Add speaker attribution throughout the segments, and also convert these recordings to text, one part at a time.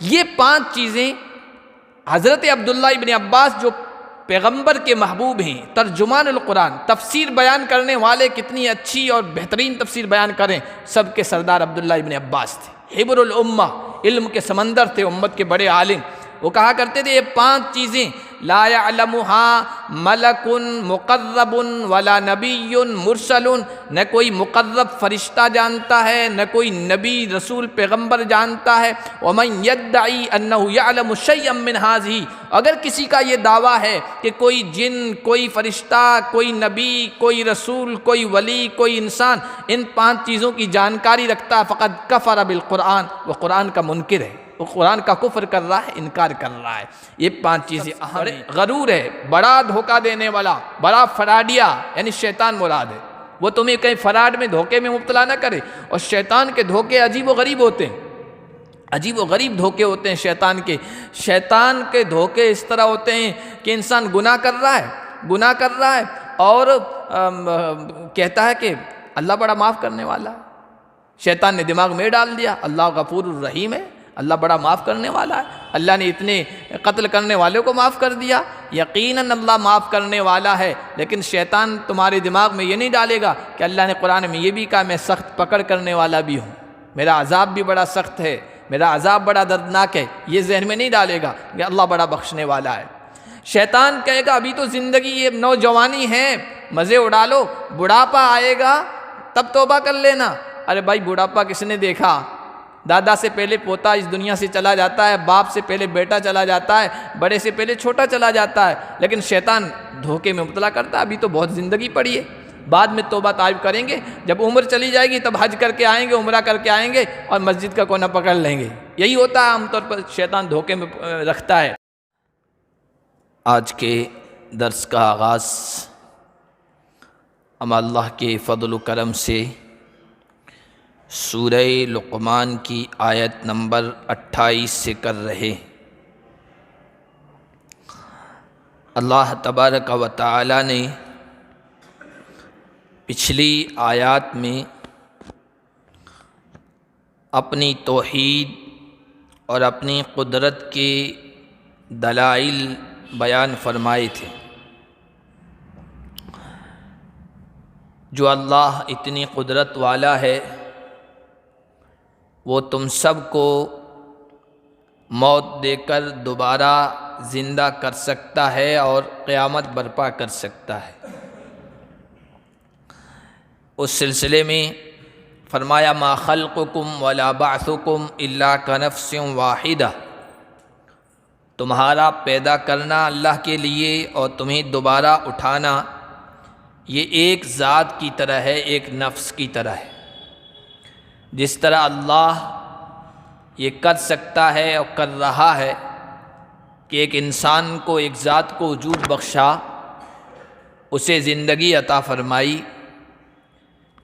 Speaker 1: یہ 5 چیزیں حضرت عبداللہ ابن عباس جو پیغمبر کے محبوب ہیں، ترجمان القرآن، تفسیر بیان کرنے والے، کتنی اچھی اور بہترین تفسیر بیان کریں، سب کے سردار عبداللہ ابن عباس تھے، حبر الامہ، علم کے سمندر تھے، امت کے بڑے عالم۔ وہ کہا کرتے تھے یہ 5 چیزیں لا يعلمها ملک مقرب ولا نبی مرسل، نہ کوئی مقرب فرشتہ جانتا ہے، نہ کوئی نبی رسول پیغمبر جانتا ہے۔ ومن يدعی انہ یعلم شیئا من هذه، اگر کسی کا یہ دعویٰ ہے کہ کوئی جن، کوئی فرشتہ، کوئی نبی، کوئی رسول، کوئی ولی، کوئی انسان ان 5 چیزوں کی جانکاری رکھتا ہے، فقد کفر بالقرآن، وہ قرآن کا منکر ہے، وہ قرآن کا کفر کر رہا ہے، انکار کر رہا ہے۔ یہ 5 چیزیں اہم ہیں۔ غرور ہے، بڑا دھوکہ دینے والا، بڑا فراڈیا، یعنی شیطان مراد ہے، وہ تمہیں کہیں فراڈ میں، دھوکے میں مبتلا نہ کرے۔ اور شیطان کے دھوکے عجیب و غریب ہوتے ہیں، عجیب و غریب دھوکے ہوتے ہیں شیطان کے۔ شیطان کے دھوکے اس طرح ہوتے ہیں کہ انسان گناہ کر رہا ہے اور کہتا ہے کہ اللہ بڑا معاف کرنے والا ہے۔ شیطان نے دماغ میں ڈال دیا اللہ غفور الرحیم ہے، اللہ بڑا معاف کرنے والا ہے، اللہ نے اتنے قتل کرنے والوں کو معاف کر دیا، یقیناً اللہ معاف کرنے والا ہے۔ لیکن شیطان تمہارے دماغ میں یہ نہیں ڈالے گا کہ اللہ نے قرآن میں یہ بھی کہا میں سخت پکڑ کرنے والا بھی ہوں، میرا عذاب بھی بڑا سخت ہے، میرا عذاب بڑا دردناک ہے، یہ ذہن میں نہیں ڈالے گا کہ اللہ بڑا بخشنے والا ہے۔ شیطان کہے گا ابھی تو زندگی یہ نوجوانی ہے، مزے اڑا لو، بڑھاپا آئے گا تب توبہ کر لینا۔ ارے بھائی بڑھاپا کس نے دیکھا؟ دادا سے پہلے پوتا اس دنیا سے چلا جاتا ہے، باپ سے پہلے بیٹا چلا جاتا ہے، بڑے سے پہلے چھوٹا چلا جاتا ہے، لیکن شیطان دھوکے میں مبتلا کرتا ہے ابھی تو بہت زندگی پڑی ہے، بعد میں توبہ طائب کریں گے، جب عمر چلی جائے گی تب حج کر کے آئیں گے، عمرہ کر کے آئیں گے اور مسجد کا کونا پکڑ لیں گے۔ یہی ہوتا ہے عام طور پر، شیطان دھوکے میں رکھتا ہے۔ آج کے درس کا آغاز ہم اللہ کے فضل و کرم سے سورہ لقمان کی آیت نمبر 28 سے کر رہے۔ اللہ تبارک و تعالی نے پچھلی آیات میں اپنی توحید اور اپنی قدرت کے دلائل بیان فرمائے تھے۔ جو اللہ اتنی قدرت والا ہے وہ تم سب کو موت دے کر دوبارہ زندہ کر سکتا ہے اور قیامت برپا کر سکتا ہے۔ اس سلسلے میں فرمایا ما خلقکم ولا بعثکم الا کنفس واحدہ، تمہارا پیدا کرنا اللہ کے لیے اور تمہیں دوبارہ اٹھانا یہ ایک ذات کی طرح ہے، ایک نفس کی طرح ہے۔ جس طرح اللہ یہ کر سکتا ہے اور کر رہا ہے کہ ایک انسان کو، ایک ذات کو وجود بخشا، اسے زندگی عطا فرمائی،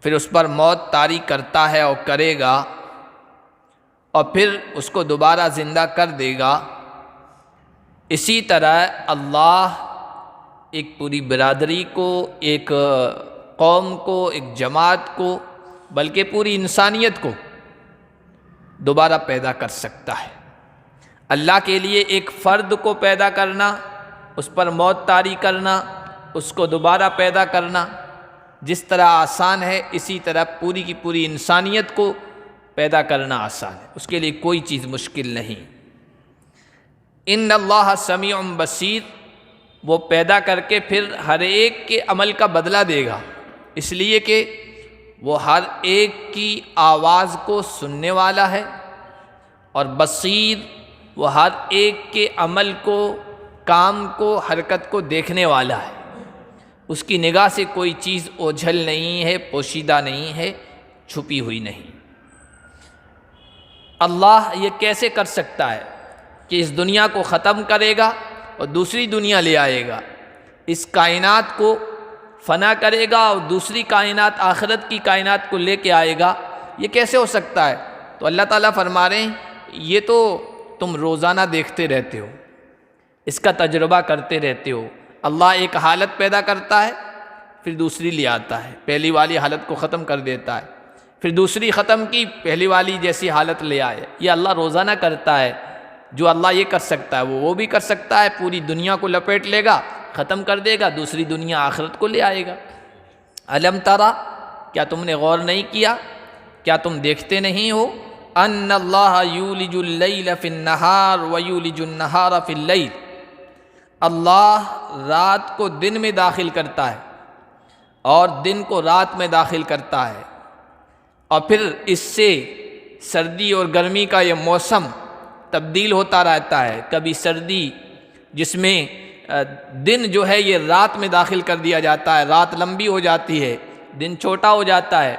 Speaker 1: پھر اس پر موت طاری کرتا ہے اور کرے گا، اور پھر اس کو دوبارہ زندہ کر دے گا، اسی طرح اللہ ایک پوری برادری کو، ایک قوم کو، ایک جماعت کو، بلکہ پوری انسانیت کو دوبارہ پیدا کر سکتا ہے۔ اللہ کے لیے ایک فرد کو پیدا کرنا، اس پر موت طاری کرنا، اس کو دوبارہ پیدا کرنا جس طرح آسان ہے، اسی طرح پوری کی پوری انسانیت کو پیدا کرنا آسان ہے، اس کے لیے کوئی چیز مشکل نہیں۔ ان اللہ سمیع بصیر، وہ پیدا کر کے پھر ہر ایک کے عمل کا بدلہ دے گا، اس لیے کہ وہ ہر ایک کی آواز کو سننے والا ہے، اور بصیر وہ ہر ایک کے عمل کو، کام کو، حرکت کو دیکھنے والا ہے، اس کی نگاہ سے کوئی چیز اوجھل نہیں ہے، پوشیدہ نہیں ہے، چھپی ہوئی نہیں۔ اللہ یہ کیسے کر سکتا ہے کہ اس دنیا کو ختم کرے گا اور دوسری دنیا لے آئے گا، اس کائنات کو فنا کرے گا اور دوسری کائنات، آخرت کی کائنات کو لے کے آئے گا، یہ کیسے ہو سکتا ہے؟ تو اللہ تعالیٰ فرما رہے ہیں یہ تو تم روزانہ دیکھتے رہتے ہو، اس کا تجربہ کرتے رہتے ہو۔ اللہ ایک حالت پیدا کرتا ہے، پھر دوسری لے آتا ہے، پہلی والی حالت کو ختم کر دیتا ہے، پھر دوسری ختم کی، پہلی والی جیسی حالت لے آئے۔ یہ اللہ روزانہ کرتا ہے، جو اللہ یہ کر سکتا ہے وہ بھی کر سکتا ہے، پوری دنیا کو لپیٹ لے گا، ختم کر دے گا، دوسری دنیا آخرت کو لے آئے گا۔ الم ترا، کیا تم نے غور نہیں کیا، کیا تم دیکھتے نہیں ہو، ان اللہ یولج اللیل فی النہار ویولج النہار فی اللیل، اللہ رات کو دن میں داخل کرتا ہے اور دن کو رات میں داخل کرتا ہے، اور پھر اس سے سردی اور گرمی کا یہ موسم تبدیل ہوتا رہتا ہے، کبھی سردی جس میں دن جو ہے یہ رات میں داخل کر دیا جاتا ہے، رات لمبی ہو جاتی ہے، دن چھوٹا ہو جاتا ہے،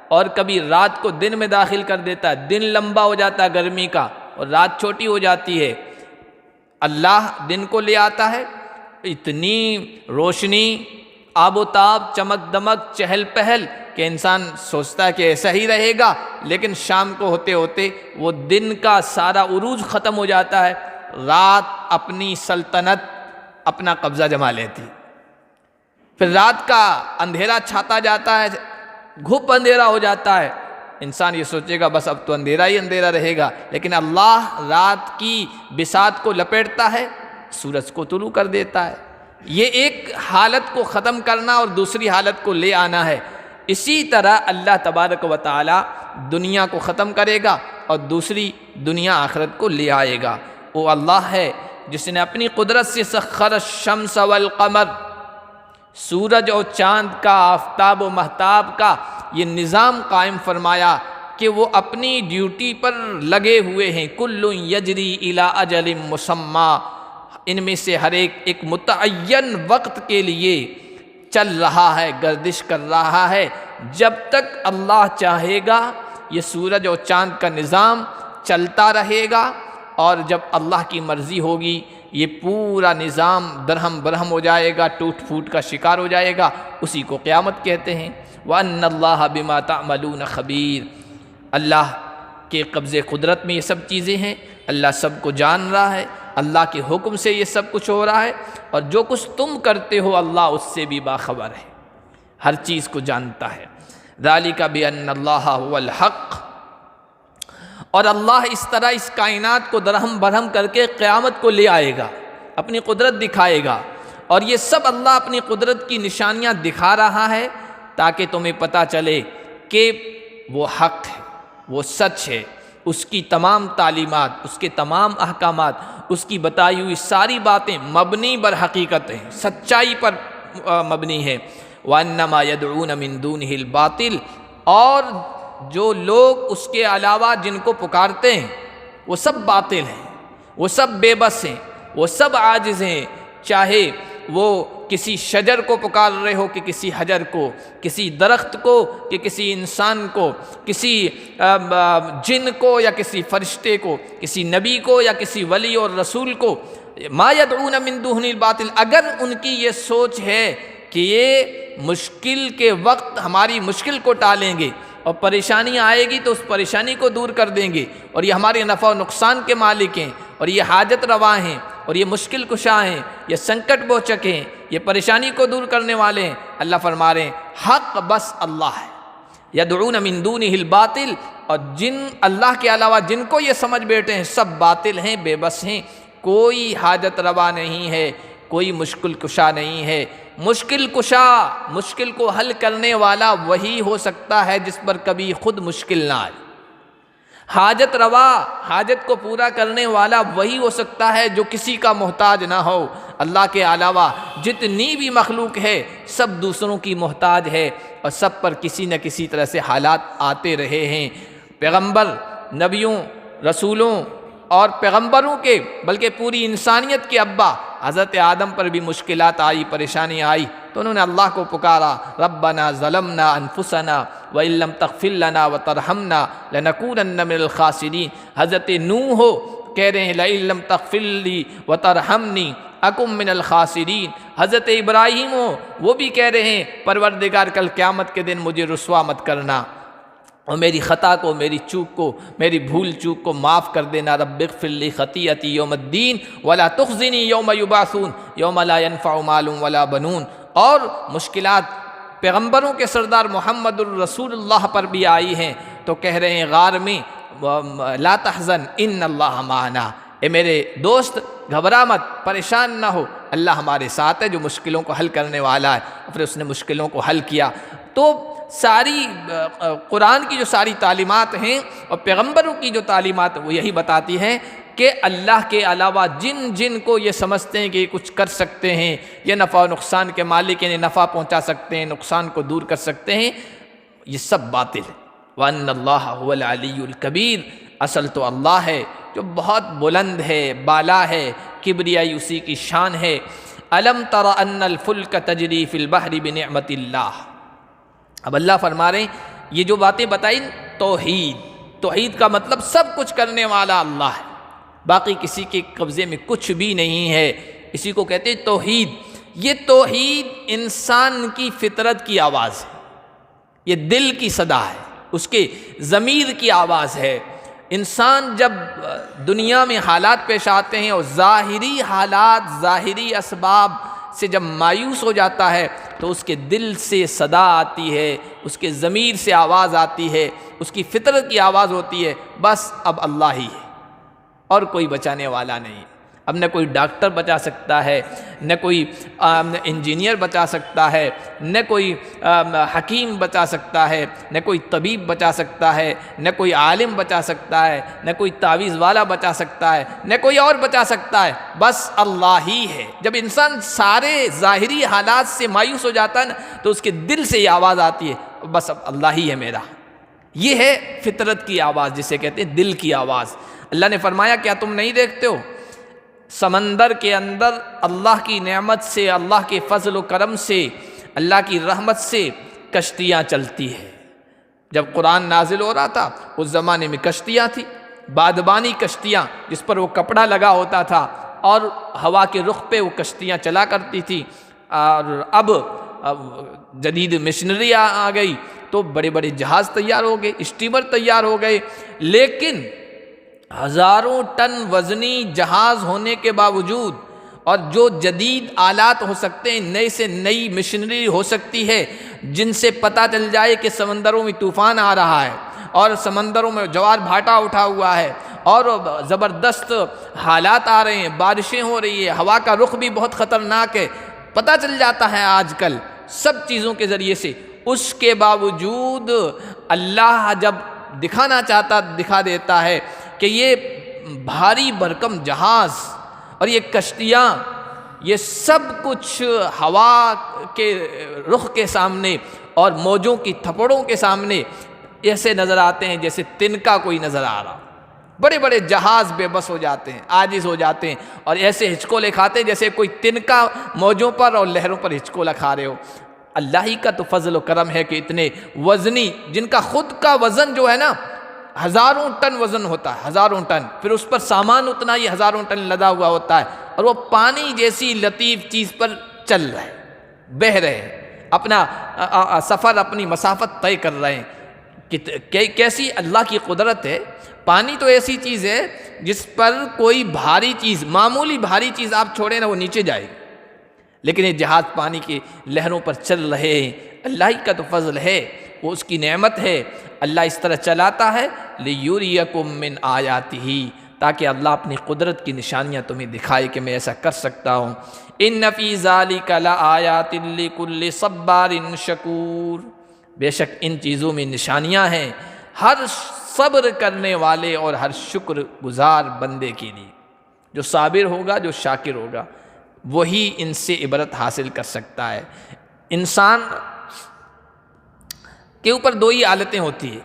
Speaker 1: اور کبھی رات کو دن میں داخل کر دیتا ہے، دن لمبا ہو جاتا ہے گرمی کا اور رات چھوٹی ہو جاتی ہے۔ اللہ دن کو لے آتا ہے، اتنی روشنی، آب و تاب، چمک دمک، چہل پہل کہ انسان سوچتا ہے کہ ایسا ہی رہے گا، لیکن شام کو ہوتے ہوتے وہ دن کا سارا عروج ختم ہو جاتا ہے، رات اپنی سلطنت، اپنا قبضہ جما لیتی، پھر رات کا اندھیرا چھاتا جاتا ہے، گھپ اندھیرا ہو جاتا ہے، انسان یہ سوچے گا بس اب تو اندھیرا ہی اندھیرا رہے گا، لیکن اللہ رات کی بساط کو لپیٹتا ہے، سورج کو طلوع کر دیتا ہے۔ یہ ایک حالت کو ختم کرنا اور دوسری حالت کو لے آنا ہے۔ اسی طرح اللہ تبارک و تعالی دنیا کو ختم کرے گا اور دوسری دنیا آخرت کو لے آئے گا۔ وہ اللہ ہے جس نے اپنی قدرت سے سخر الشمس والقمر، سورج اور چاند کا، آفتاب و مہتاب کا یہ نظام قائم فرمایا کہ وہ اپنی ڈیوٹی پر لگے ہوئے ہیں، کل یجری الی اجل مسمی، ان میں سے ہر ایک متعین وقت کے لیے چل رہا ہے، گردش کر رہا ہے۔ جب تک اللہ چاہے گا یہ سورج اور چاند کا نظام چلتا رہے گا، اور جب اللہ کی مرضی ہوگی یہ پورا نظام درہم برہم ہو جائے گا، ٹوٹ پھوٹ کا شکار ہو جائے گا، اسی کو قیامت کہتے ہیں۔ وَأَنَّ اللَّهَ بِمَا تَعْمَلُونَ خَبِيرٌ، اللہ کے قبض قدرت میں یہ سب چیزیں ہیں، اللہ سب کو جان رہا ہے، اللہ کے حکم سے یہ سب کچھ ہو رہا ہے، اور جو کچھ تم کرتے ہو اللہ اس سے بھی باخبر ہے، ہر چیز کو جانتا ہے۔ ذَلِكَ بِأَنَّ اللَّهَ هُوَ الْحَقُّ، اور اللہ اس طرح اس کائنات کو درہم برہم کر کے قیامت کو لے آئے گا، اپنی قدرت دکھائے گا، اور یہ سب اللہ اپنی قدرت کی نشانیاں دکھا رہا ہے تاکہ تمہیں پتہ چلے کہ وہ حق ہے، وہ سچ ہے، اس کی تمام تعلیمات، اس کے تمام احکامات، اس کی بتائی ہوئی ساری باتیں مبنی بر حقیقت ہیں، سچائی پر مبنی ہے۔ وَأَنَّمَا يَدْعُونَ مِن دُونِهِ الْبَاطِلَ، اور جو لوگ اس کے علاوہ جن کو پکارتے ہیں وہ سب باطل ہیں، وہ سب بے بس ہیں، وہ سب عاجز ہیں، چاہے وہ کسی شجر کو پکار رہے ہو کہ کسی حجر کو، کسی درخت کو کہ کسی انسان کو، کسی جن کو یا کسی فرشتے کو، کسی نبی کو یا کسی ولی اور رسول کو، ما یدعون من دون الباطل، اگر ان کی یہ سوچ ہے کہ یہ مشکل کے وقت ہماری مشکل کو ٹالیں گے اور پریشانی آئے گی تو اس پریشانی کو دور کر دیں گے، اور یہ ہمارے نفع و نقصان کے مالک ہیں، اور یہ حاجت روا ہیں، اور یہ مشکل کشا ہیں، یہ سنکٹ موچک ہیں، یہ پریشانی کو دور کرنے والے ہیں، اللہ فرما رہے ہیں حق بس اللہ ہے۔ یدعون من دونہ الباطل، اور جن اللہ کے علاوہ جن کو یہ سمجھ بیٹھے ہیں سب باطل ہیں، بے بس ہیں، کوئی حاجت روا نہیں ہے، کوئی مشکل کشا نہیں ہے۔ مشکل کشا، مشکل کو حل کرنے والا وہی ہو سکتا ہے جس پر کبھی خود مشکل نہ آئے۔ حاجت روا، حاجت کو پورا کرنے والا وہی ہو سکتا ہے جو کسی کا محتاج نہ ہو۔ اللہ کے علاوہ جتنی بھی مخلوق ہے سب دوسروں کی محتاج ہے، اور سب پر کسی نہ کسی طرح سے حالات آتے رہے ہیں۔ پیغمبر، نبیوں، رسولوں اور پیغمبروں کے بلکہ پوری انسانیت کے ابا حضرت آدم پر بھی مشکلات آئی، پریشانی آئی، تو انہوں نے اللہ کو پکارا، ربنا ظلمنا انفسنا وان لم تغفر لنا وترحمنا لنکونن من الخاسرین۔ حضرت نوح کہہ رہے ہیں لئن لم تغفر لی وترحمنی اکن من الخاسرین۔ حضرت ابراہیم وہ بھی کہہ رہے ہیں پروردگار کل قیامت کے دن مجھے رسوا مت کرنا، اور میری خطا کو، میری چوک کو، میری بھول چوک کو معاف کر دینا۔ رب اغفر لی خطیئتی یوم الدین ولا تخزنی یوم یبعثون یوم لا ینفع مال ولا بنون۔ اور مشکلات پیغمبروں کے سردار محمد الرسول اللہ پر بھی آئی ہیں، تو کہہ رہے ہیں غار میں لا تحزن ان اللہ معنا، اے میرے دوست گھبرا مت، پریشان نہ ہو، اللہ ہمارے ساتھ ہے جو مشکلوں کو حل کرنے والا ہے۔ پھر اس نے مشکلوں کو حل کیا۔ تو ساری قرآن کی جو ساری تعلیمات ہیں اور پیغمبروں کی جو تعلیمات وہ یہی بتاتی ہیں کہ اللہ کے علاوہ جن کو یہ سمجھتے ہیں کہ یہ کچھ کر سکتے ہیں، یہ نفع و نقصان کے مالک ہیں، نفع پہنچا سکتے ہیں، نقصان کو دور کر سکتے ہیں، یہ سب باطل ہے۔ وَأَنَّ اللَّهَ هُوَ الْعَلِيُّ الْكَبِيرُ، اصل تو اللہ ہے جو بہت بلند ہے، بالا ہے، کبریائی اسی کی شان ہے۔ أَلَمْ تَرَ أَنَّ الْفُلْكَ تَجْرِي فِي الْبَحْرِ بِنِعْمَةِ اللَّهِ۔ اب اللہ فرما رہے ہیں یہ جو باتیں بتائیں توحید کا مطلب سب کچھ کرنے والا اللہ ہے، باقی کسی کے قبضے میں کچھ بھی نہیں ہے، اسی کو کہتے ہیں توحید۔ یہ توحید انسان کی فطرت کی آواز ہے، یہ دل کی صدا ہے، اس کے ضمیر کی آواز ہے۔ انسان جب دنیا میں حالات پیش آتے ہیں اور ظاہری حالات، ظاہری اسباب سے جب مایوس ہو جاتا ہے تو اس کے دل سے صدا آتی ہے، اس کے ضمیر سے آواز آتی ہے، اس کی فطرت کی آواز ہوتی ہے، بس اب اللہ ہی ہے اور کوئی بچانے والا نہیں۔ اب نہ کوئی ڈاکٹر بچا سکتا ہے، نہ کوئی انجینئر بچا سکتا ہے، نہ کوئی حکیم بچا سکتا ہے، نہ کوئی طبیب بچا سکتا ہے، نہ کوئی عالم بچا سکتا ہے، نہ کوئی تعویذ والا بچا سکتا ہے، نہ کوئی اور بچا سکتا ہے، بس اللہ ہی ہے۔ جب انسان سارے ظاہری حالات سے مایوس ہو جاتا ہے نا تو اس کے دل سے یہ آواز آتی ہے، بس اب اللہ ہی ہے میرا۔ یہ ہے فطرت کی آواز، جسے کہتے ہیں دل کی آواز۔ اللہ نے فرمایا کیا تم نہیں دیکھتے ہو سمندر کے اندر اللہ کی نعمت سے، اللہ کے فضل و کرم سے، اللہ کی رحمت سے کشتیاں چلتی ہیں۔ جب قرآن نازل ہو رہا تھا اس زمانے میں کشتیاں تھیں، بادبانی کشتیاں جس پر وہ کپڑا لگا ہوتا تھا اور ہوا کے رخ پہ وہ کشتیاں چلا کرتی تھی۔ اور اب جدید مشنری آ گئی تو بڑے بڑے جہاز تیار ہو گئے، اسٹیمر تیار ہو گئے، لیکن ہزاروں ٹن وزنی جہاز ہونے کے باوجود اور جو جدید آلات ہو سکتے ہیں، نئی سے نئی مشنری ہو سکتی ہے جن سے پتہ چل جائے کہ سمندروں میں طوفان آ رہا ہے اور سمندروں میں جوار بھاٹا اٹھا ہوا ہے اور زبردست حالات آ رہے ہیں، بارشیں ہو رہی ہے، ہوا کا رخ بھی بہت خطرناک ہے، پتہ چل جاتا ہے آج کل سب چیزوں کے ذریعے سے۔ اس کے باوجود اللہ جب دکھانا چاہتا دکھا دیتا ہے کہ یہ بھاری بھرکم جہاز اور یہ کشتیاں، یہ سب کچھ ہوا کے رخ کے سامنے اور موجوں کی تھپڑوں کے سامنے ایسے نظر آتے ہیں جیسے تنکا کوئی نظر آ رہا۔ بڑے بڑے جہاز بے بس ہو جاتے ہیں، عاجز ہو جاتے ہیں اور ایسے ہچکولے کھاتے ہیں جیسے کوئی تنکا موجوں پر اور لہروں پر ہچکولا کھا رہے ہو۔ اللہ ہی کا تو فضل و کرم ہے کہ اتنے وزنی، جن کا خود کا وزن جو ہے نا ہزاروں ٹن وزن ہوتا ہے، ہزاروں ٹن، پھر اس پر سامان اتنا ہی ہزاروں ٹن لدا ہوا ہوتا ہے اور وہ پانی جیسی لطیف چیز پر چل رہے ہیں، بہہ رہے ہیں، اپنا سفر، اپنی مسافت طے کر رہے ہیں۔ کیسی اللہ کی قدرت ہے۔ پانی تو ایسی چیز ہے جس پر کوئی بھاری چیز، معمولی بھاری چیز آپ چھوڑیں نا وہ نیچے جائے، لیکن یہ جہاز پانی کی لہروں پر چل رہے ہیں۔ اللہ ہی کا تو فضل ہے، وہ اس کی نعمت ہے۔ اللہ اس طرح چلاتا ہے لِيُرِيَكُم مِّنْ آيَاتِهِ، تاکہ اللہ اپنی قدرت کی نشانیاں تمہیں دکھائے کہ میں ایسا کر سکتا ہوں۔ إِنَّ فِي ذَلِكَ لَآيَاتٍ لِكُلِّ صَبَّارٍ شَكُورٍ، بے شک ان چیزوں میں نشانیاں ہیں ہر صبر کرنے والے اور ہر شکر گزار بندے کے لیے۔ جو صابر ہوگا، جو شاکر ہوگا، وہی ان سے عبرت حاصل کر سکتا ہے۔ انسان کے اوپر دو ہی حالتیں ہوتی ہیں،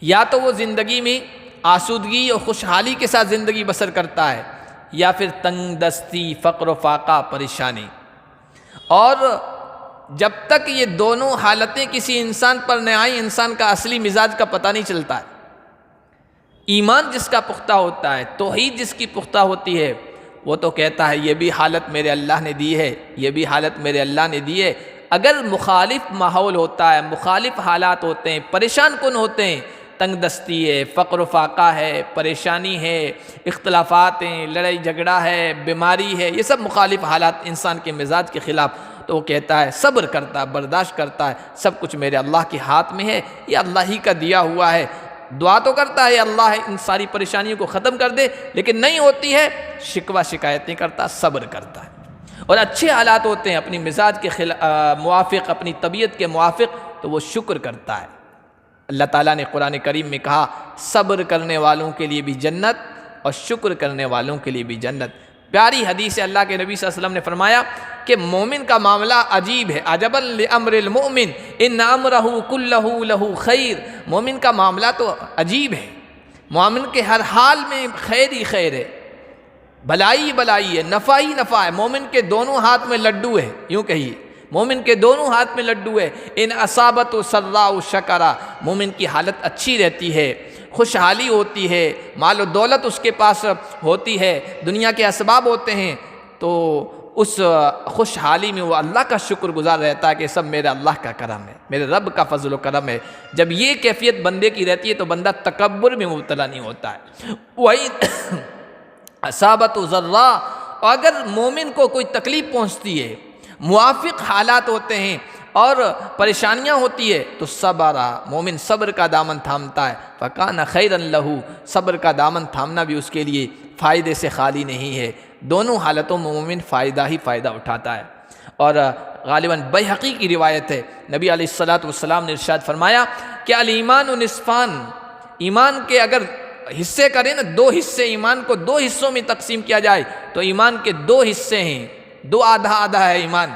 Speaker 1: یا تو وہ زندگی میں آسودگی اور خوشحالی کے ساتھ زندگی بسر کرتا ہے، یا پھر تنگ دستی، فقر و فاقہ، پریشانی۔ اور جب تک یہ دونوں حالتیں کسی انسان پر نہ آئیں، انسان کا اصلی مزاج کا پتہ نہیں چلتا ہے۔ ایمان جس کا پختہ ہوتا ہے، توحید جس کی پختہ ہوتی ہے، وہ تو کہتا ہے یہ بھی حالت میرے اللہ نے دی ہے، یہ بھی حالت میرے اللہ نے دی ہے۔ اگر مخالف ماحول ہوتا ہے، مخالف حالات ہوتے ہیں، پریشان کن ہوتے ہیں، تنگ دستی ہے، فقر و فاقہ ہے، پریشانی ہے، اختلافات ہیں، لڑائی جھگڑا ہے، بیماری ہے، یہ سب مخالف حالات انسان کے مزاج کے خلاف، تو وہ کہتا ہے صبر کرتا ہے، برداشت کرتا ہے، سب کچھ میرے اللہ کے ہاتھ میں ہے، یہ اللہ ہی کا دیا ہوا ہے۔ دعا تو کرتا ہے اللہ ان ساری پریشانیوں کو ختم کر دے، لیکن نہیں ہوتی ہے شکوہ شکایت نہیں کرتا، صبر کرتا ہے۔ اور اچھے حالات ہوتے ہیں اپنی مزاج کے موافق، اپنی طبیعت کے موافق، تو وہ شکر کرتا ہے۔ اللہ تعالیٰ نے قرآن کریم میں کہا صبر کرنے والوں کے لیے بھی جنت اور شکر کرنے والوں کے لیے بھی جنت۔ پیاری حدیث ہے، اللہ کے نبی صلی اللہ علیہ وسلم نے فرمایا کہ مومن کا معاملہ عجیب ہے، عجبا لامر المؤمن ان امرہ کلہ لہ خیر۔ مومن کا معاملہ تو عجیب ہے، مومن کے ہر حال میں خیر ہی خیر ہے، بھلائی بھلائی ہے، نفع ہی نفع ہے۔ مومن کے دونوں ہاتھ میں لڈو ہے، یوں کہیے مومن کے دونوں ہاتھ میں لڈو ہے۔ ان اصابت سراء شکرا، مومن کی حالت اچھی رہتی ہے، خوشحالی ہوتی ہے، مال و دولت اس کے پاس ہوتی ہے، دنیا کے اسباب ہوتے ہیں، تو اس خوشحالی میں وہ اللہ کا شکر گزار رہتا ہے کہ سب میرے اللہ کا کرم ہے، میرے رب کا فضل و کرم ہے۔ جب یہ کیفیت بندے کی رہتی ہے تو بندہ تکبر میں مبتلا نہیں ہوتا ہے۔ وہی اصابت ذرا، اگر مومن کو کوئی تکلیف پہنچتی ہے، موافق حالات ہوتے ہیں اور پریشانیاں ہوتی ہے تو صبرا، مومن صبر کا دامن تھامتا ہے، فکان خیرا لہ، صبر کا دامن تھامنا بھی اس کے لیے فائدے سے خالی نہیں ہے۔ دونوں حالتوں میں مومن فائدہ ہی فائدہ اٹھاتا ہے۔ اور غالباً بیہقی کی روایت ہے، نبی علیہ الصلاۃ والسلام نے ارشاد فرمایا کہ الایمان نصفان، ایمان کے اگر حصے کریں نا، دو حصے، ایمان کو دو حصوں میں تقسیم کیا جائے تو ایمان کے دو حصے ہیں، دو آدھا آدھا ہے ایمان،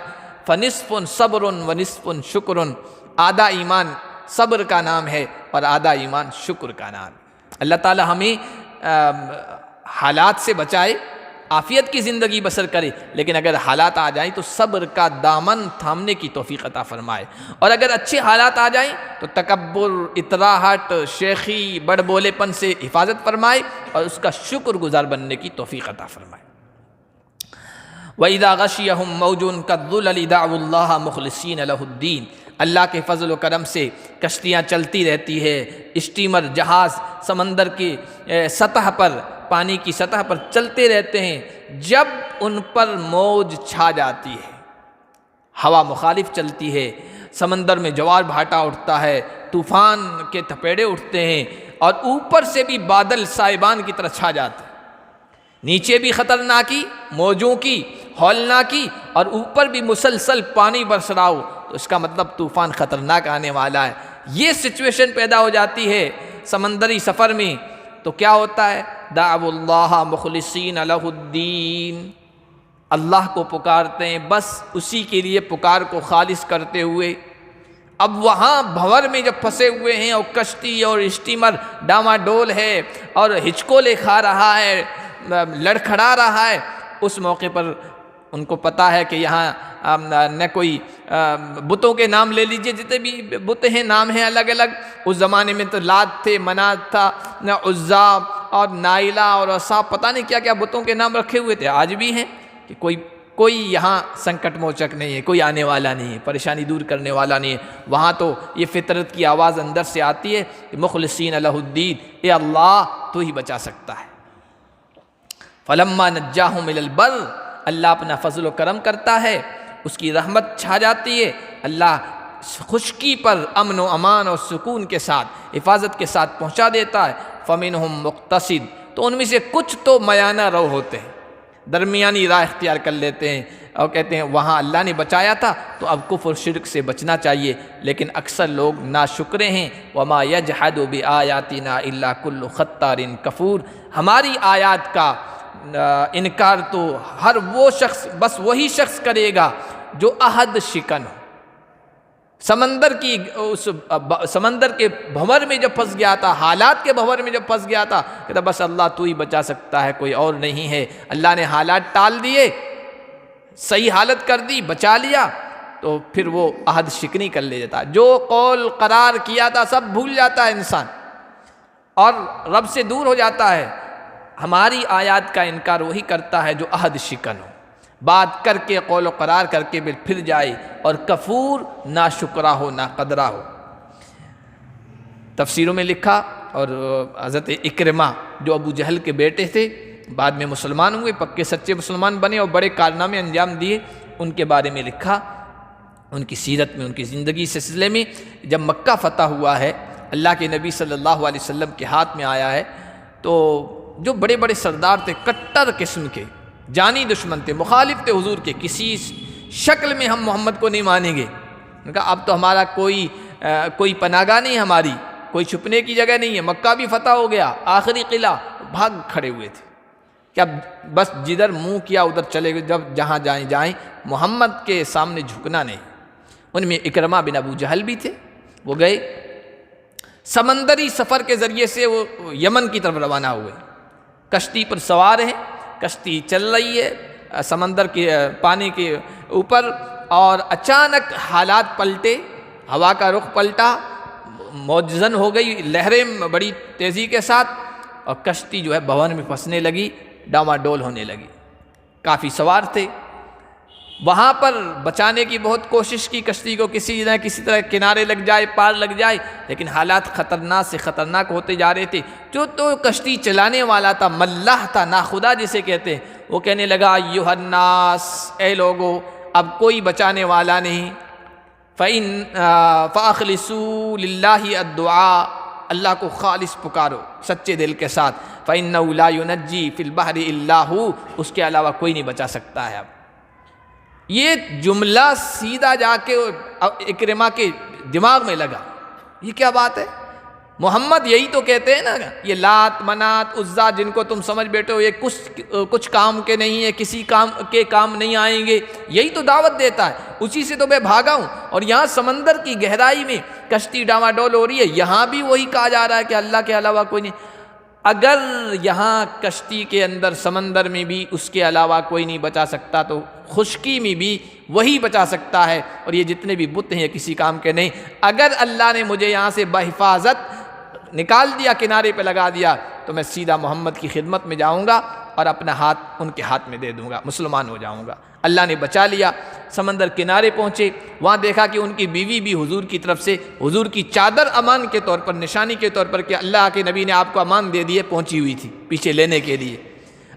Speaker 1: فنصف صبر ونصف شکر، آدھا ایمان صبر کا نام ہے اور آدھا ایمان شکر کا نام ہے۔ اللہ تعالی ہمیں حالات سے بچائے، عافیت کی زندگی بسر کرے، لیکن اگر حالات آ جائیں تو صبر کا دامن تھامنے کی توفیق عطا فرمائے، اور اگر اچھے حالات آ جائیں تو تکبر، اطراحت، شیخی، بڑ بولے پن سے حفاظت فرمائے اور اس کا شکر گزار بننے کی توفیق عطا فرمائے۔ وَإِذَا غَشِيَهُمْ مَوْجٌ كَالظُّلَلِ دَعْوُوا اللَّهَ مُخْلِصِينَ لَهُ الدِّينَ، اللہ کے فضل و کرم سے کشتیاں چلتی رہتی ہے، اسٹیمر، جہاز سمندر کی سطح پر، پانی کی سطح پر چلتے رہتے ہیں، جب ان پر موج چھا جاتی ہے، ہوا مخالف چلتی ہے، سمندر میں جوار بھاٹا اٹھتا ہے، طوفان کے تھپیڑے اٹھتے ہیں، اور اوپر سے بھی بادل سائبان کی طرح چھا جاتے ہیں، نیچے بھی خطرناکی موجوں کی ہولناکی اور اوپر بھی مسلسل پانی برس رہا ہو، تو اس کا مطلب طوفان خطرناک آنے والا ہے۔ یہ سچویشن پیدا ہو جاتی ہے سمندری سفر میں، تو کیا ہوتا ہے؟ دعوا اللہ مخلصین لہ الدین، اللہ کو پکارتے ہیں، بس اسی کے لیے پکار کو خالص کرتے ہوئے۔ اب وہاں بھور میں جب پھنسے ہوئے ہیں اور کشتی اور اسٹیمر ڈاما ڈول ہے اور ہچکولے کھا رہا ہے، لڑکھڑا رہا ہے، اس موقع پر ان کو پتہ ہے کہ یہاں نہ کوئی بتوں کے نام لے لیجئے، جتنے بھی بت ہیں نام ہیں الگ الگ، اس زمانے میں تو لات تھے، منات تھا، نہ عزا اور نائلہ اور عصا، پتہ نہیں کیا کیا بتوں کے نام رکھے ہوئے تھے، آج بھی ہیں کہ کوئی یہاں سنکٹ موچک نہیں ہے، کوئی آنے والا نہیں ہے، پریشانی دور کرنے والا نہیں ہے۔ وہاں تو یہ فطرت کی آواز اندر سے آتی ہے کہ مخلصین لہ الدین، اے اللہ تو ہی بچا سکتا ہے۔ فلما نجاہم الی البر، اللہ اپنا فضل و کرم کرتا ہے، اس کی رحمت چھا جاتی ہے، اللہ خشکی پر امن و امان اور سکون کے ساتھ، حفاظت کے ساتھ پہنچا دیتا ہے۔ فمنہم مقتصد، تو ان میں سے کچھ تو میانہ رو ہوتے ہیں، درمیانی راہ اختیار کر لیتے ہیں اور کہتے ہیں وہاں اللہ نے بچایا تھا تو اب کفر شرک سے بچنا چاہیے، لیکن اکثر لوگ ناشکرے ہیں۔ وما یجحد بآیاتنا الا کل ختار کفور، ہماری آیات کا انکار تو ہر وہ شخص، بس وہی شخص کرے گا جو عہد شکن ہو۔ سمندر کے بھنور میں جب پھنس گیا تھا، حالات کے بھنور میں جب پھنس گیا تھا، کہتا بس اللہ تو ہی بچا سکتا ہے، کوئی اور نہیں ہے۔ اللہ نے حالات ٹال دیے، صحیح حالت کر دی، بچا لیا، تو پھر وہ عہد شکنی کر لے جاتا، جو قول قرار کیا تھا سب بھول جاتا ہے انسان اور رب سے دور ہو جاتا ہے۔ ہماری آیات کا انکار وہی کرتا ہے جو عہد شکن ہو، بات کر کے قول و قرار کر کے پھر جائے، اور کفور نا شکرہ ہو، نا قدرہ ہو۔ تفسیروں میں لکھا، اور حضرت اکرمہ جو ابو جہل کے بیٹے تھے، بعد میں مسلمان ہوئے، پکے سچے مسلمان بنے اور بڑے کارنامے انجام دیے، ان کے بارے میں لکھا، ان کی سیرت میں، ان کی زندگی سلسلے میں، جب مکہ فتح ہوا ہے اللہ کے نبی صلی اللہ علیہ وسلم کے ہاتھ میں آیا ہے تو جو بڑے بڑے سردار تھے، کٹر قسم کے، جانی دشمن تھے، مخالف تھے حضور کے، کسی شکل میں ہم محمد کو نہیں مانیں گے۔ انہوں نے کہا اب تو ہمارا کوئی پناہ گاہ نہیں، ہماری کوئی چھپنے کی جگہ نہیں ہے، مکہ بھی فتح ہو گیا، آخری قلعہ، بھاگ کھڑے ہوئے تھے کہ اب بس جدھر منہ کیا ادھر چلے گئے، جب جہاں جائیں محمد کے سامنے جھکنا نہیں۔ ان میں اکرمہ بن ابو جہل بھی تھے، وہ گئے سمندری سفر کے ذریعے سے، وہ یمن کی طرف روانہ ہوئے، کشتی پر سوار ہیں، کشتی چل رہی ہے سمندر کے پانی کے اوپر، اور اچانک حالات پلٹے، ہوا کا رخ پلٹا، موجزن ہو گئی لہریں بڑی تیزی کے ساتھ، اور کشتی جو ہے بھون میں پھنسنے لگی، ڈاواڈول ہونے لگی۔ کافی سوار تھے، وہاں پر بچانے کی بہت کوشش کی، کشتی کو کسی نہ کسی طرح کنارے لگ جائے، پار لگ جائے، لیکن حالات خطرناک سے خطرناک ہوتے جا رہے تھے۔ جو تو کشتی چلانے والا تھا، ملاح تھا، ناخدا جسے کہتے ہیں، وہ کہنے لگا ایھا الناس، اے لوگو اب کوئی بچانے والا نہیں، فَأَخْلِصُوا لِلَّهِ الدُّعَاء، اللہ کو خالص پکارو سچے دل کے ساتھ، فَإِنَّهُ لَا يُنَجِّي فِي الْبَحْرِ إِلَّا هُوَ، اس کے علاوہ کوئی نہیں بچا سکتا ہے۔ اب یہ جملہ سیدھا جا کے اکرمہ کے دماغ میں لگا، یہ کیا بات ہے؟ محمد یہی تو کہتے ہیں نا، یہ لات منات عزا جن کو تم سمجھ بیٹھے ہو یہ کچھ کام کے نہیں ہے، کسی کام کے کام نہیں آئیں گے، یہی تو دعوت دیتا ہے، اسی سے تو میں بھاگا ہوں۔ اور یہاں سمندر کی گہرائی میں کشتی ڈاواڈول ہو رہی ہے، یہاں بھی وہی کہا جا رہا ہے کہ اللہ کے علاوہ کوئی نہیں۔ اگر یہاں کشتی کے اندر سمندر میں بھی اس کے علاوہ کوئی نہیں بچا سکتا، تو خشکی میں بھی وہی بچا سکتا ہے، اور یہ جتنے بھی بت ہیں یہ کسی کام کے نہیں۔ اگر اللہ نے مجھے یہاں سے بحفاظت نکال دیا، کنارے پہ لگا دیا، تو میں سیدھا محمد کی خدمت میں جاؤں گا اور اپنا ہاتھ ان کے ہاتھ میں دے دوں گا، مسلمان ہو جاؤں گا۔ اللہ نے بچا لیا، سمندر کنارے پہنچے، وہاں دیکھا کہ ان کی بیوی بھی حضور کی طرف سے حضور کی چادر امان کے طور پر، نشانی کے طور پر کہ اللہ کے نبی نے آپ کو امان دے دیے، پہنچی ہوئی تھی پیچھے لینے کے لیے۔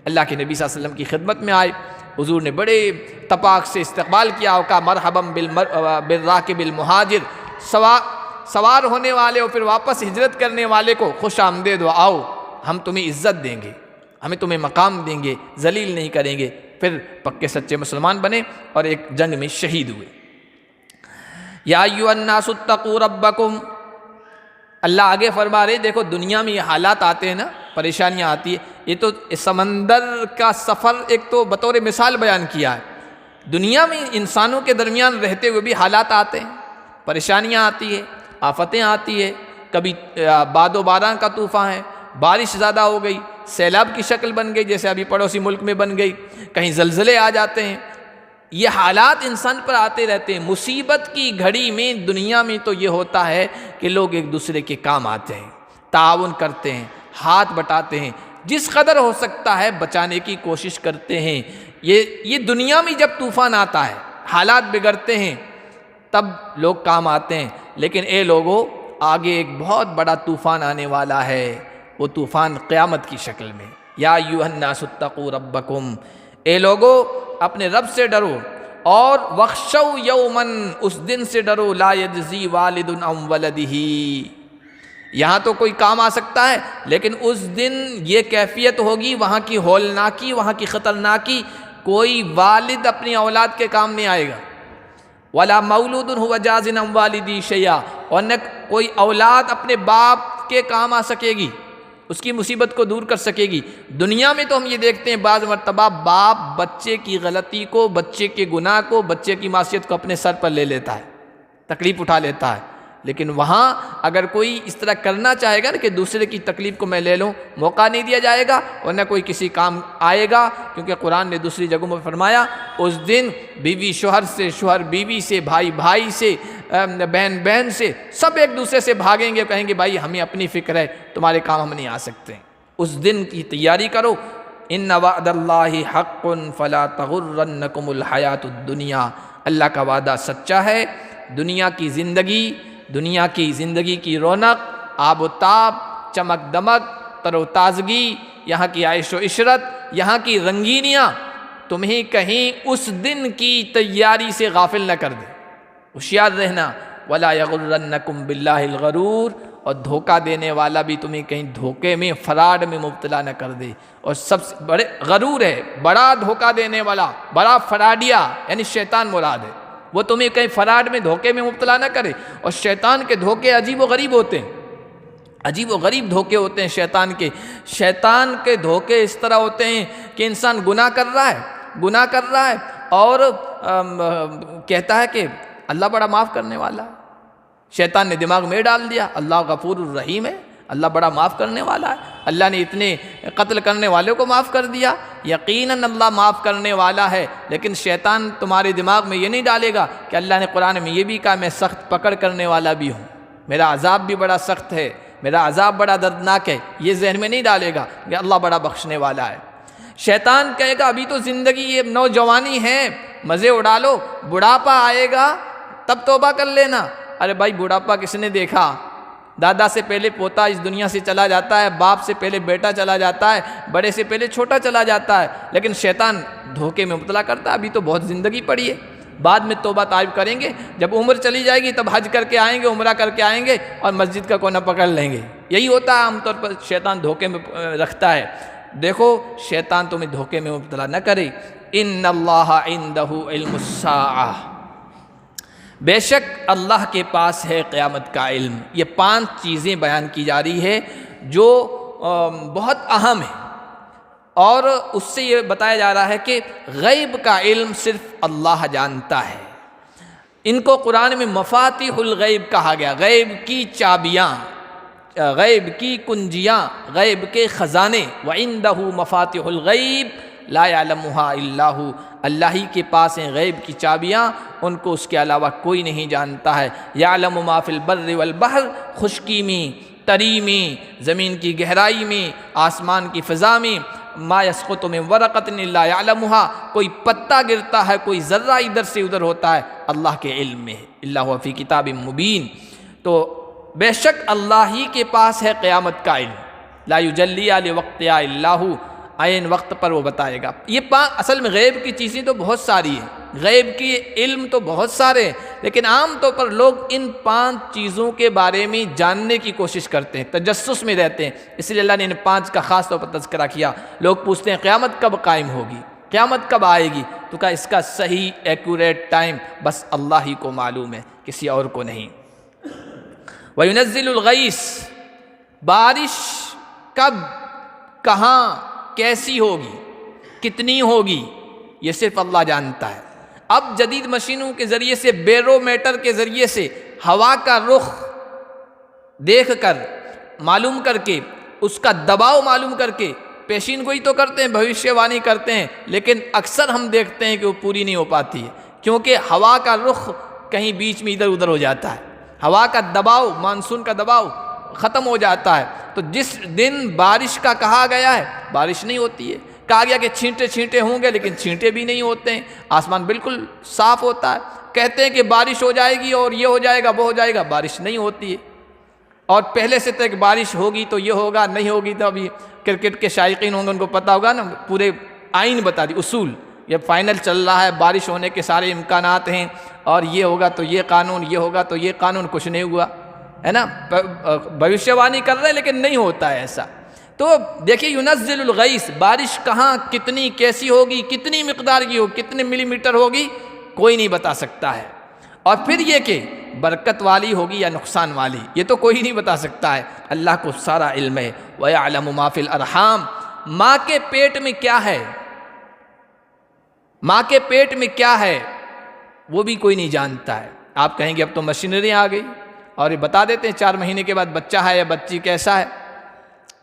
Speaker 1: اللہ کے نبی صلی اللہ علیہ وسلم کی خدمت میں آئے، حضور نے بڑے تپاک سے استقبال کیا، اور کہا مرحبا بالراکب المہاجر، سوار ہونے والے اور پھر واپس ہجرت کرنے والے کو خوش آمدید ہو، آؤ ہم تمہیں عزت دیں گے، ہمیں تمہیں مقام دیں گے، ذلیل نہیں کریں گے۔ پھر پکے سچے مسلمان بنے اور ایک جنگ میں شہید ہوئے۔ یا ایھا الناس اتقوا ربکم، اللہ آگے فرما رہے، دیکھو دنیا میں یہ حالات آتے ہیں نا، پریشانیاں آتی ہیں، یہ تو سمندر کا سفر ایک تو بطور مثال بیان کیا ہے، دنیا میں انسانوں کے درمیان رہتے ہوئے بھی حالات آتے ہیں، پریشانیاں آتی ہیں، آفتیں آتی ہے، کبھی باد و باران کا طوفان ہے، بارش زیادہ ہو گئی، سیلاب کی شکل بن گئی جیسے ابھی پڑوسی ملک میں بن گئی، کہیں زلزلے آ جاتے ہیں، یہ حالات انسان پر آتے رہتے ہیں۔ مصیبت کی گھڑی میں دنیا میں تو یہ ہوتا ہے کہ لوگ ایک دوسرے کے کام آتے ہیں، تعاون کرتے ہیں، ہاتھ بٹاتے ہیں، جس قدر ہو سکتا ہے بچانے کی کوشش کرتے ہیں۔ یہ دنیا میں جب طوفان آتا ہے، حالات بگڑتے ہیں، تب لوگ کام آتے ہیں، لیکن اے لوگوں آگے ایک بہت بڑا طوفان آنے والا ہے، وہ طوفان قیامت کی شکل میں۔ یا ایھا الناس اتقوا ربکم، اے لوگوں اپنے رب سے ڈرو، اور واخشوا یوما، اس دن سے ڈرو لا یجزی والد عن ولدہ، یہاں تو کوئی کام آ سکتا ہے، لیکن اس دن یہ کیفیت ہوگی وہاں کی ہولناکی، وہاں کی خطرناکی، کوئی والد اپنی اولاد کے کام نہیں آئے گا، وَلَا مَوْلُودٌ هُوَ جَازٍ عَنْ وَالِدِهِ شَيْئًا، اور نہ کوئی اولاد اپنے باپ کے کام آ سکے گی، اس کی مصیبت کو دور کر سکے گی۔ دنیا میں تو ہم یہ دیکھتے ہیں بعض مرتبہ باپ بچے کی غلطی کو، بچے کے گناہ کو، بچے کی معصیت کو اپنے سر پر لے لیتا ہے، تکلیف اٹھا لیتا ہے، لیکن وہاں اگر کوئی اس طرح کرنا چاہے گا نا کہ دوسرے کی تکلیف کو میں لے لوں، موقع نہیں دیا جائے گا، اور نہ کوئی کسی کام آئے گا، کیونکہ قرآن نے دوسری جگہوں میں فرمایا اس دن بیوی شوہر سے، شوہر بیوی سے، بھائی بھائی سے، بہن بہن سے، سب ایک دوسرے سے بھاگیں گے، کہیں گے بھائی ہمیں اپنی فکر ہے، تمہارے کام ہم نہیں آ سکتے۔ اس دن کی تیاری کرو۔ ان وعد اللہ حق فلا تغرنکم الحیات الدنیا، اللہ کا وعدہ سچا ہے، دنیا کی زندگی کی رونق، آب و تاب، چمک دمک، تر و تازگی، یہاں کی عیش و عشرت، یہاں کی رنگینیاں تمہیں کہیں اس دن کی تیاری سے غافل نہ کر دے۔ ہوشیار رہنا، وَلَا يَغُرَّنَّكُمْ بِاللَّهِ الْغَرُورُ، اور دھوکہ دینے والا بھی تمہیں کہیں دھوکے میں، فراڈ میں مبتلا نہ کر دے۔ اور سب سے بڑے غرور ہے، بڑا دھوکہ دینے والا، بڑا فراڈیا یعنی شیطان مراد ہے، وہ تمہیں کہیں فراڈ میں دھوکے میں مبتلا نہ کرے۔ اور شیطان کے دھوکے عجیب و غریب ہوتے ہیں، عجیب و غریب دھوکے ہوتے ہیں شیطان کے۔ شیطان کے دھوکے اس طرح ہوتے ہیں کہ انسان گناہ کر رہا ہے اور کہتا ہے کہ اللہ بڑا معاف کرنے والا ہے۔ شیطان نے دماغ میں ڈال دیا اللہ غفور الرحیم ہے، اللہ بڑا معاف کرنے والا ہے، اللہ نے اتنے قتل کرنے والوں کو معاف کر دیا، یقیناً اللہ معاف کرنے والا ہے۔ لیکن شیطان تمہارے دماغ میں یہ نہیں ڈالے گا کہ اللہ نے قرآن میں یہ بھی کہا میں سخت پکڑ کرنے والا بھی ہوں، میرا عذاب بھی بڑا سخت ہے، میرا عذاب بڑا دردناک ہے، یہ ذہن میں نہیں ڈالے گا کہ اللہ بڑا بخشنے والا ہے۔ شیطان کہے گا ابھی تو زندگی یہ نوجوانی ہے، مزے اڑا لو، بڑھاپا آئے گا تب توبہ کر لینا۔ ارے بھائی بڑھاپا کس نے دیکھا؟ دادا سے پہلے پوتا اس دنیا سے چلا جاتا ہے، باپ سے پہلے بیٹا چلا جاتا ہے، بڑے سے پہلے چھوٹا چلا جاتا ہے، لیکن شیطان دھوکے میں مبتلا کرتا ہے ابھی تو بہت زندگی پڑی ہے، بعد میں توبہ طائب کریں گے، جب عمر چلی جائے گی تب حج کر کے آئیں گے، عمرہ کر کے آئیں گے اور مسجد کا کونا پکڑ لیں گے۔ یہی ہوتا ہے عام طور پر شیطان دھوکے میں رکھتا ہے۔ دیکھو شیطان تمہیں دھوکے میں مبتلا نہ کرے۔ ان اللہ عندہ علم الساعہ، بے شک اللہ کے پاس ہے قیامت کا علم۔ یہ 5 چیزیں بیان کی جا رہی ہے جو بہت اہم ہیں، اور اس سے یہ بتایا جا رہا ہے کہ غیب کا علم صرف اللہ جانتا ہے۔ ان کو قرآن میں مفاتیح الغیب کہا گیا، غیب کی چابیاں، غیب کی کنجیاں، غیب کے خزانے۔ وَعِندَهُ مَفَاتِحُ الْغَيْبِ لَا يَعْلَمُهَا إِلَّا هُ، اللہ ہی کے پاس ہیں غیب کی چابیاں، ان کو اس کے علاوہ کوئی نہیں جانتا ہے۔ یعلم ما فی البر والبحر، خشکی میں، تری میں، زمین کی گہرائی میں، آسمان کی فضا میں، ما یسقط من ورقۃ الا یعلمها، کوئی پتا گرتا ہے، کوئی ذرہ ادھر سے ادھر ہوتا ہے، اللہ کے علم میں ہے۔ الا هو فی کتاب مبین۔ تو بے شک اللہ ہی کے پاس ہے قیامت کا علم، لا یجلیہا لوقتہا الا ہو، عین وقت پر وہ بتائے گا۔ یہ اصل میں غیب کی چیزیں تو بہت ساری ہیں، غیب کی علم تو بہت سارے ہیں، لیکن عام طور پر لوگ ان 5 چیزوں کے بارے میں جاننے کی کوشش کرتے ہیں، تجسس میں رہتے ہیں، اس لیے اللہ نے ان 5 کا خاص طور پر تذکرہ کیا۔ لوگ پوچھتے ہیں قیامت کب قائم ہوگی، قیامت کب آئے گی؟ تو کہا اس کا صحیح ایکوریٹ ٹائم بس اللہ ہی کو معلوم ہے، کسی اور کو نہیں۔ وَيُنَزِّلُ الْغَيْثَ، بارش کب، کہاں، کیسی ہوگی، کتنی ہوگی، یہ صرف اللہ جانتا ہے۔ اب جدید مشینوں کے ذریعے سے، بیرومیٹر کے ذریعے سے ہوا کا رخ دیکھ کر، معلوم کر کے، اس کا دباؤ معلوم کر کے پیشین گوئی تو کرتے ہیں، بھوشیہ وانی کرتے ہیں، لیکن اکثر ہم دیکھتے ہیں کہ وہ پوری نہیں ہو پاتی ہے، کیونکہ ہوا کا رخ کہیں بیچ میں ادھر ادھر ہو جاتا ہے، ہوا کا دباؤ، مانسون کا دباؤ ختم ہو جاتا ہے۔ تو جس دن بارش کا کہا گیا ہے بارش نہیں ہوتی ہے، کہا گیا کہ چھینٹے چھینٹے ہوں گے لیکن چھینٹے بھی نہیں ہوتے ہیں، آسمان بالکل صاف ہوتا ہے، کہتے ہیں کہ بارش ہو جائے گی اور یہ ہو جائے گا وہ ہو جائے گا، بارش نہیں ہوتی ہے۔ اور پہلے سے تک بارش ہوگی تو یہ ہوگا، نہیں ہوگی تو ابھی کرکٹ کے شائقین ہوں گے ان کو پتہ ہوگا نا، پورے آئین بتا دی، اصول، یہ فائنل چل رہا ہے، بارش ہونے کے سارے امکانات ہیں، اور یہ ہوگا تو یہ قانون، یہ ہوگا تو یہ قانون، کچھ نہیں ہوا ہے نا، بھوشیہ وانی کر رہے لیکن نہیں ہوتا ہے ایسا۔ تو دیکھیے ینزل الغیث، بارش کہاں، کتنی، کیسی ہوگی، کتنی مقدار کی ہوگی، کتنے ملی میٹر ہوگی، کوئی نہیں بتا سکتا ہے۔ اور پھر یہ کہ برکت والی ہوگی یا نقصان والی، یہ تو کوئی نہیں بتا سکتا ہے، اللہ کو سارا علم ہے۔ وَيَعْلَمُ مَا فِي الْأَرْحَامِ، ماں کے پیٹ میں کیا ہے، ماں کے پیٹ میں کیا ہے وہ بھی کوئی نہیں جانتا ہے۔ آپ کہیں گے اب تو مشینری آ گئی اور یہ بتا دیتے ہیں 4 مہینے کے بعد بچہ ہے یا بچی کیسا ہے۔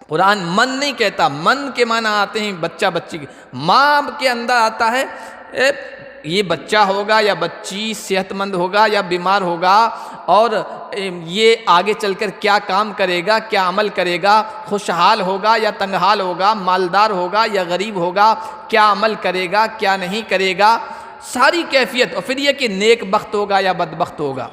Speaker 1: قرآن من نہیں کہتا، من کے معنی آتے ہیں بچہ بچی کے، ماں کے اندر آتا ہے یہ بچہ ہوگا یا بچی صحت مند ہوگا یا بیمار ہوگا، اور یہ آگے چل کر کیا کام کرے گا، کیا عمل کرے گا، خوشحال ہوگا یا تنگحال ہوگا، مالدار ہوگا یا غریب ہوگا، کیا عمل کرے گا کیا نہیں کرے گا، ساری کیفیت۔ اور پھر یہ کہ نیک بخت ہوگا یا بدبخت ہوگا،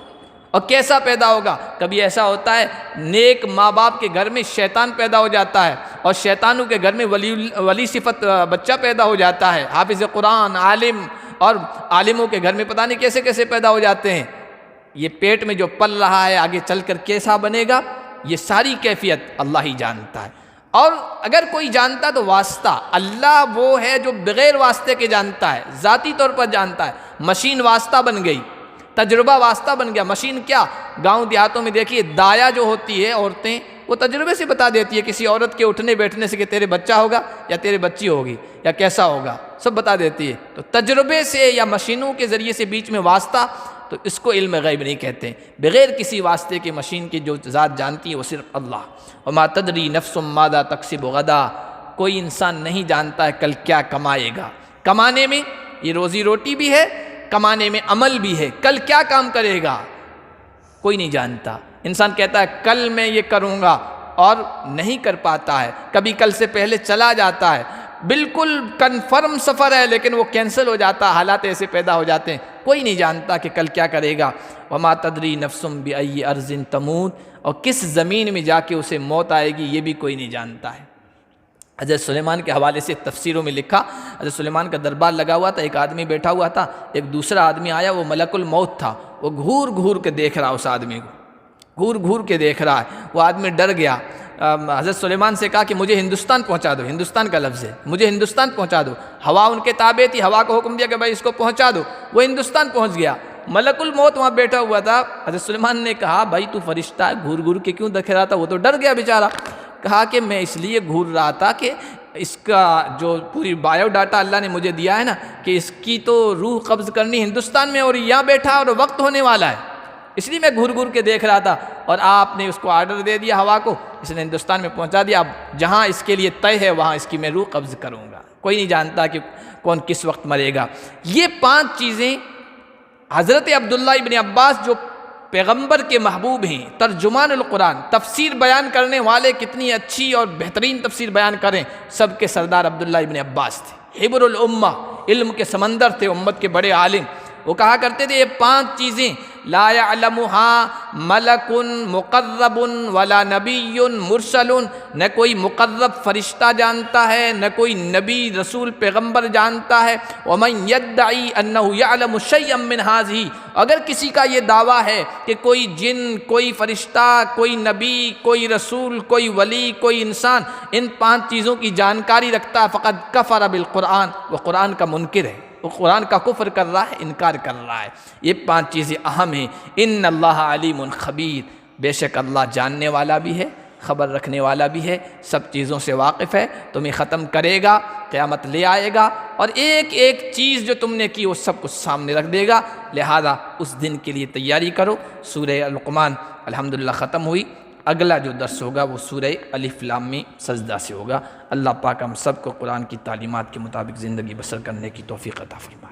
Speaker 1: اور کیسا پیدا ہوگا۔ کبھی ایسا ہوتا ہے نیک ماں باپ کے گھر میں شیطان پیدا ہو جاتا ہے، اور شیطانوں کے گھر میں ولی صفت بچہ پیدا ہو جاتا ہے، حافظ قرآن، عالم، اور عالموں کے گھر میں پتہ نہیں کیسے کیسے پیدا ہو جاتے ہیں۔ یہ پیٹ میں جو پل رہا ہے آگے چل کر کیسا بنے گا یہ ساری کیفیت اللہ ہی جانتا ہے۔ اور اگر کوئی جانتا تو واسطہ، اللہ وہ ہے جو بغیر واسطے کے جانتا ہے، ذاتی طور پر جانتا ہے۔ مشین واسطہ بن گئی، تجربہ واسطہ بن گیا۔ مشین کیا، گاؤں دیہاتوں میں دیکھیے دایا جو ہوتی ہے عورتیں، وہ تجربے سے بتا دیتی ہے کسی عورت کے اٹھنے بیٹھنے سے کہ تیرے بچہ ہوگا یا تیرے بچی ہوگی یا کیسا ہوگا، سب بتا دیتی ہے۔ تو تجربے سے یا مشینوں کے ذریعے سے بیچ میں واسطہ، تو اس کو علم غیب نہیں کہتے۔ بغیر کسی واسطے کے مشین کی جو ذات جانتی ہے وہ صرف اللہ۔ وما تدری نفس ماذا تکسب غدا، کوئی انسان نہیں جانتا ہے کل کیا کمائے گا۔ کمانے میں یہ روزی روٹی بھی ہے، کمانے میں عمل بھی ہے، کل کیا کام کرے گا کوئی نہیں جانتا۔ انسان کہتا ہے کل میں یہ کروں گا اور نہیں کر پاتا ہے، کبھی کل سے پہلے چلا جاتا ہے، بالکل کنفرم سفر ہے لیکن وہ کینسل ہو جاتا، حالات ایسے پیدا ہو جاتے ہیں، کوئی نہیں جانتا کہ کل کیا کرے گا۔ وما تدری نفس بأی ارض تموت، اور کس زمین میں جا کے اسے موت آئے گی یہ بھی کوئی نہیں جانتا ہے۔ حضرت سلیمان کے حوالے سے تفسیروں میں لکھا، حضرت سلیمان کا دربار لگا ہوا تھا، ایک آدمی بیٹھا ہوا تھا، ایک دوسرا آدمی آیا، وہ ملک الموت تھا، وہ گھور گھور کے دیکھ رہا اس آدمی کو، گھور گھور کے دیکھ رہا ہے۔ وہ آدمی ڈر گیا، حضرت سلیمان سے کہا کہ مجھے ہندوستان پہنچا دو، ہندوستان کا لفظ ہے، مجھے ہندوستان پہنچا دو۔ ہوا ان کے تابع تھی، ہوا کو حکم دیا کہ بھائی اس کو پہنچا دو، وہ ہندوستان پہنچ گیا۔ ملک الموت وہاں بیٹھا ہوا تھا، حضرت سلیمان نے کہا بھائی تو فرشتہ ہے، گھور گھور کے کیوں دیکھ رہا تھا؟ وہ تو ڈر گیا بیچارہ، کہا کہ میں اس لیے گھور رہا تھا کہ اس کا جو پوری بایو ڈاٹا اللہ نے مجھے دیا ہے نا کہ اس کی تو روح قبض کرنی ہندوستان میں اور یہاں بیٹھا اور وقت ہونے والا ہے، اس لیے میں گھور گھور کے دیکھ رہا تھا، اور آپ نے اس کو آرڈر دے دیا ہوا کو، اس نے ہندوستان میں پہنچا دیا، اب جہاں اس کے لیے طے ہے وہاں اس کی میں روح قبض کروں گا۔ کوئی نہیں جانتا کہ کون کس وقت مرے گا۔ یہ 5 چیزیں حضرت عبداللہ ابن عباس جو پیغمبر کے محبوب ہیں، ترجمان القرآن، تفسیر بیان کرنے والے، کتنی اچھی اور بہترین تفسیر بیان کریں، سب کے سردار عبداللہ ابن عباس تھے، حبر الامہ، علم کے سمندر تھے، امت کے بڑے عالم۔ وہ کہا کرتے تھے یہ 5 چیزیں لا يعلمها ملک مقرب ولا نبی مرسل، نہ کوئی مقرب فرشتہ جانتا ہے، نہ کوئی نبی رسول پیغمبر جانتا ہے۔ ومن يدعی انہ یعلم شیئا من هذه، اگر کسی کا یہ دعویٰ ہے کہ کوئی جن، کوئی فرشتہ، کوئی نبی، کوئی رسول، کوئی ولی، کوئی انسان ان 5 چیزوں کی جانکاری رکھتا ہے، فقد کفر بالقرآن، وہ قرآن کا منکر ہے، وہ قرآن کا کفر کر رہا ہے، انکار کر رہا ہے۔ یہ 5 چیزیں اہم ہیں۔ ان اللہ علیم خبیر، بے شک اللہ جاننے والا بھی ہے، خبر رکھنے والا بھی ہے، سب چیزوں سے واقف ہے، تمہیں ختم کرے گا، قیامت لے آئے گا، اور ایک ایک چیز جو تم نے کی وہ سب کچھ سامنے رکھ دے گا، لہذا اس دن کے لیے تیاری کرو۔ سورہ لقمان الحمدللہ ختم ہوئی، اگلا جو درس ہوگا وہ سورہ الف لام میم سجدہ سے ہوگا۔ اللہ پاک ہم سب کو قرآن کی تعلیمات کے مطابق زندگی بسر کرنے کی توفیق عطا فرمائے۔